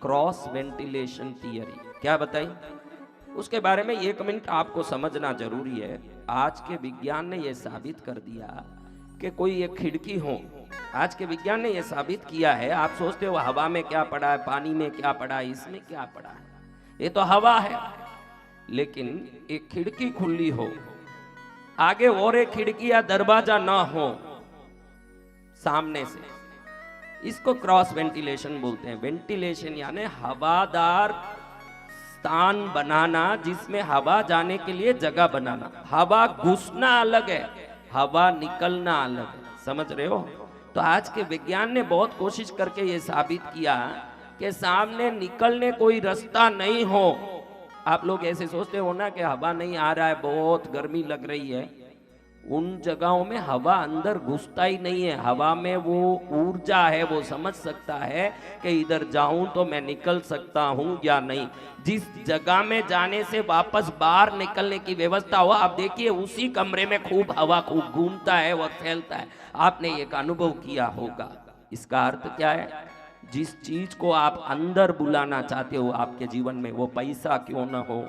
Cross ventilation theory. क्या बताई उसके बारे में? 1 मिनट आपको समझना जरूरी है। आज के विज्ञान ने यह साबित कर दिया कि कोई एक खिड़की हो, आज के विज्ञान ने यह साबित किया है। आप सोचते हो हवा में क्या पड़ा है, पानी में क्या पड़ा है, इसमें क्या पड़ा है, ये तो हवा है। लेकिन एक खिड़की खुली हो, आगे और एक खिड़की या दरवाजा ना हो सामने से, इसको क्रॉस वेंटिलेशन बोलते हैं। वेंटिलेशन यानी हवादार स्थान बनाना, जिसमें हवा जाने के लिए जगह बनाना। हवा घुसना अलग है, हवा निकलना अलग है। समझ रहे हो? तो आज के विज्ञान ने बहुत कोशिश करके ये साबित किया कि सामने निकलने कोई रास्ता नहीं हो। आप लोग ऐसे सोचते हो ना कि हवा नहीं आ रहा है, बहुत गर्मी लग रही है, उन जगहों में हवा अंदर घुसता ही नहीं है। हवा में वो ऊर्जा है, वो समझ सकता है कि इधर जाऊं तो मैं निकल सकता हूं या नहीं। जिस जगह में जाने से वापस बाहर निकलने की व्यवस्था हो, आप देखिए उसी कमरे में खूब हवा खूब घूमता है, वह फैलता है। आपने एक अनुभव किया होगा। इसका अर्थ क्या है? जिस चीज को आप अंदर बुलाना चाहते हो आपके जीवन में, वो पैसा क्यों ना हो,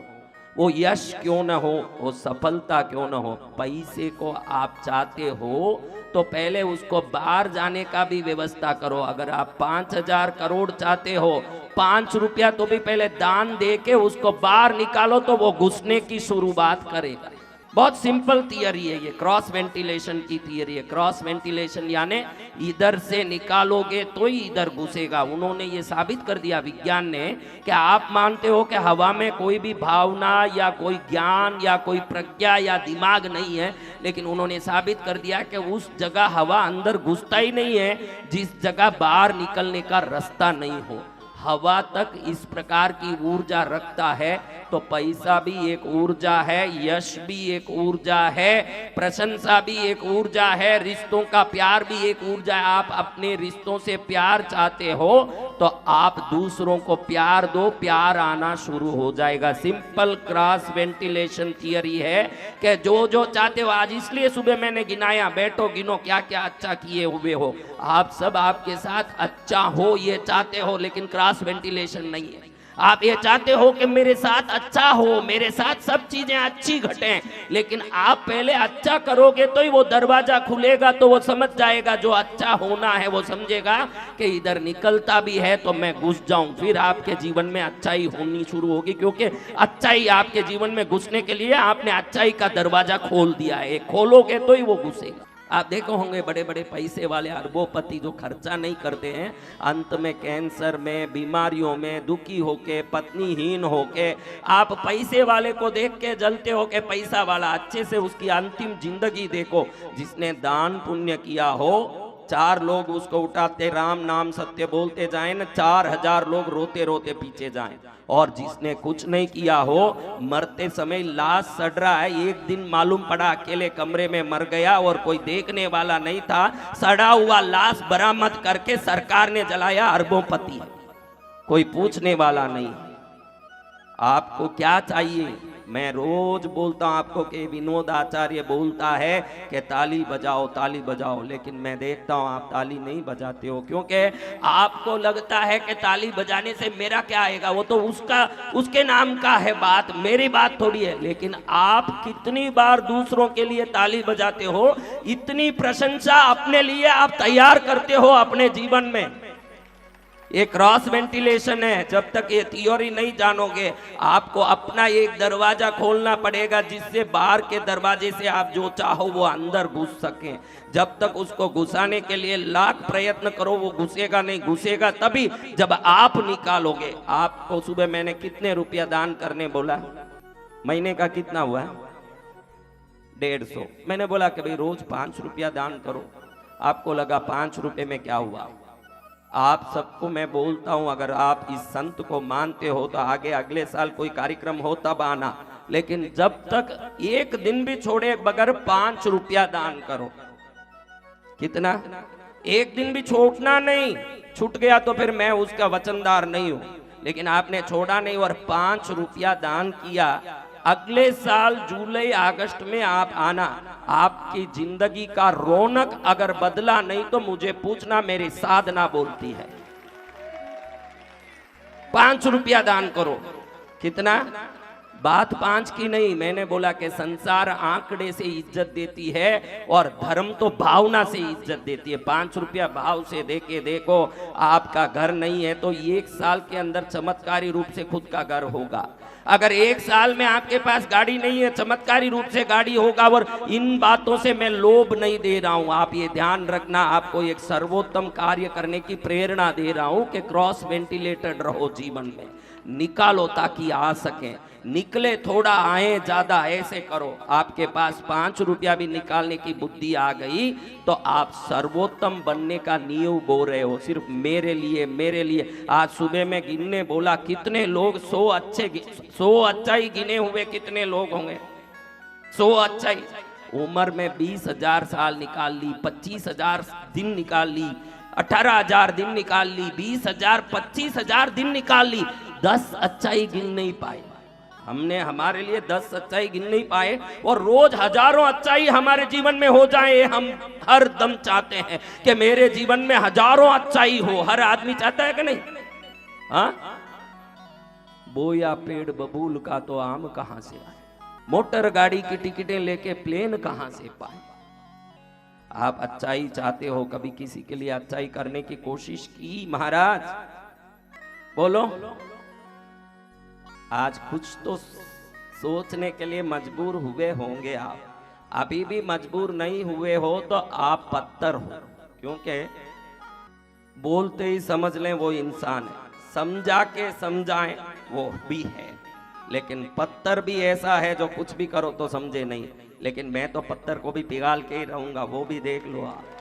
वो यश क्यों न हो, वो सफलता क्यों न हो, पैसे को आप चाहते हो तो पहले उसको बाहर जाने का भी व्यवस्था करो। अगर आप 5,000 करोड़ चाहते हो, 5 रुपया तो भी पहले दान दे के उसको बाहर निकालो, तो वो घुसने की शुरुआत करेगा। बहुत सिंपल थियरी है ये, क्रॉस वेंटिलेशन की थियरी है। क्रॉस वेंटिलेशन यानी इधर से निकालोगे तो ही इधर घुसेगा। उन्होंने ये साबित कर दिया विज्ञान ने कि आप मानते हो कि हवा में कोई भी भावना या कोई ज्ञान या कोई प्रज्ञा या दिमाग नहीं है, लेकिन उन्होंने साबित कर दिया कि उस जगह हवा अंदर घुसता ही नहीं है जिस जगह बाहर निकलने का रास्ता नहीं हो। हवा तक इस प्रकार की ऊर्जा रखता है, तो पैसा भी एक ऊर्जा है, यश भी एक ऊर्जा है, प्रशंसा भी एक ऊर्जा है, रिश्तों का प्यार भी एक ऊर्जा है। आप अपने रिश्तों से प्यार चाहते हो तो आप दूसरों को प्यार दो, प्यार आना शुरू हो जाएगा। सिंपल क्रॉस वेंटिलेशन थियरी है कि जो जो चाहते हो, आज इसलिए सुबह मैंने गिनाया, बैठो गिनो क्या क्या अच्छा किए हुए हो। आप सब आपके साथ अच्छा हो ये चाहते हो, लेकिन क्रॉस वेंटिलेशन नहीं है। आप ये चाहते हो कि मेरे साथ अच्छा हो, मेरे साथ सब चीजें अच्छी घटें, लेकिन आप पहले अच्छा करोगे तो ही वो दरवाजा खुलेगा, तो वो समझ जाएगा, जो अच्छा होना है वो समझेगा कि इधर निकलता भी है तो मैं घुस जाऊं। फिर आपके जीवन में अच्छाई होनी शुरू होगी, क्योंकि अच्छाई आपके जीवन में घुसने के लिए आपने अच्छाई का दरवाजा खोल दिया है। खोलोगे तो ही वो घुसेगा। आप देखो होंगे बड़े बड़े पैसे वाले अरबोपति जो खर्चा नहीं करते हैं, अंत में कैंसर में, बीमारियों में दुखी होके, पत्नीहीन होके, आप पैसे वाले को देख के जलते हो कि पैसा वाला, अच्छे से उसकी अंतिम जिंदगी देखो। जिसने दान पुण्य किया हो, 4 लोग उसको उठाते राम नाम सत्य बोलते जाए ना, 4,000 लोग रोते रोते पीछे जाएं। और जिसने कुछ नहीं किया हो, मरते समय लाश सड़ रहा है, एक दिन मालूम पड़ा अकेले कमरे में मर गया और कोई देखने वाला नहीं था, सड़ा हुआ लाश बरामद करके सरकार ने जलाया, अरबोपति, कोई पूछने वाला नहीं। आपको क्या चाहिए? मैं रोज बोलता हूं आपको कि विनोद आचार्य बोलता है कि ताली बजाओ ताली बजाओ, लेकिन मैं देखता हूं आप ताली नहीं बजाते हो, क्योंकि आपको लगता है कि ताली बजाने से मेरा क्या आएगा, वो तो उसके नाम का है बात, मेरी बात थोड़ी है। लेकिन आप कितनी बार दूसरों के लिए ताली बजाते हो, इतनी प्रशंसा अपने लिए आप तैयार करते हो अपने जीवन में। ये क्रॉस वेंटिलेशन है। जब तक ये थियोरी नहीं जानोगे, आपको अपना एक दरवाजा खोलना पड़ेगा जिससे बाहर के दरवाजे से आप जो चाहो वो अंदर घुस सकें। जब तक उसको घुसाने के लिए लाख प्रयत्न करो, वो घुसेगा नहीं। घुसेगा तभी जब आप निकालोगे। आपको सुबह मैंने कितने रुपया दान करने बोला, महीने का कितना हुआ? 150। मैंने बोला कि भाई रोज 5 रुपया दान करो। आपको लगा 5 रुपए में क्या हुआ? आप सबको मैं बोलता हूं, अगर आप इस संत को मानते हो तो आगे अगले साल कोई कार्यक्रम हो तब आना, लेकिन जब तक एक दिन भी छोड़े बगैर 5 रुपया दान करो। कितना? एक दिन भी छोड़ना नहीं। छूट गया तो फिर मैं उसका वचनदार नहीं हूं, लेकिन आपने छोड़ा नहीं और 5 रुपया दान किया। अगले साल जुलाई अगस्त में आप आना, आपकी जिंदगी का रौनक अगर बदला नहीं तो मुझे पूछना, मेरी साधना बोलती है। 5 रुपया दान करो। कितना? बात 5 की नहीं, मैंने बोला कि संसार आंकड़े से इज्जत देती है और धर्म तो भावना से इज्जत देती है। 5 रुपया भाव से दे के देखो। आपका घर नहीं है तो 1 साल के अंदर चमत्कारी रूप से खुद का घर होगा। अगर 1 साल में आपके पास गाड़ी नहीं है, चमत्कारी रूप से गाड़ी होगा। और इन बातों से मैं लोभ नहीं दे रहा हूं, आप ये ध्यान रखना। आपको एक सर्वोत्तम कार्य करने की प्रेरणा दे रहा हूं कि क्रॉस वेंटिलेटेड रहो, जीवन में निकालो ताकि आ सके। निकले थोड़ा आए ज्यादा, ऐसे करो। आपके पास 5 रुपया भी निकालने की बुद्धि आ गई तो आप सर्वोत्तम बनने का नींव बो रहे हो। सिर्फ मेरे लिए, मेरे लिए। आज सुबह में गिनने बोला, कितने लोग 100 अच्छाई गिने हुए कितने लोग होंगे? 100 अच्छाई। उम्र में 20,000 साल निकाल ली, 25,000 दिन निकाल ली, 18,000 दिन निकाल ली, 20,000 25,000 दिन निकाल ली, 10 अच्छाई गिन नहीं पाए। हमने हमारे लिए 10 अच्छाई गिन नहीं पाए और रोज हजारों अच्छाई हमारे जीवन में हो जाए। हम हर दम चाहते हैं कि मेरे जीवन में हजारों अच्छाई हो। हर आदमी चाहता है कि नहीं? हाँ, बोया पेड़ बबूल का तो आम कहां से आए, मोटर गाड़ी की टिकटें लेके प्लेन कहां से पाए। आप अच्छाई चाहते हो, कभी किसी के लिए अच्छाई करने की कोशिश की महाराज? बोलो। आज कुछ तो सोचने के लिए मजबूर हुए होंगे आप। अभी भी मजबूर नहीं हुए हो तो आप पत्थर हो, क्योंकि बोलते ही समझ लें वो इंसान है, समझा के समझाएं वो भी है, लेकिन पत्थर भी ऐसा है जो कुछ भी करो तो समझे नहीं। लेकिन मैं तो पत्थर को भी पिघाल के ही रहूंगा, वो भी देख लो आप।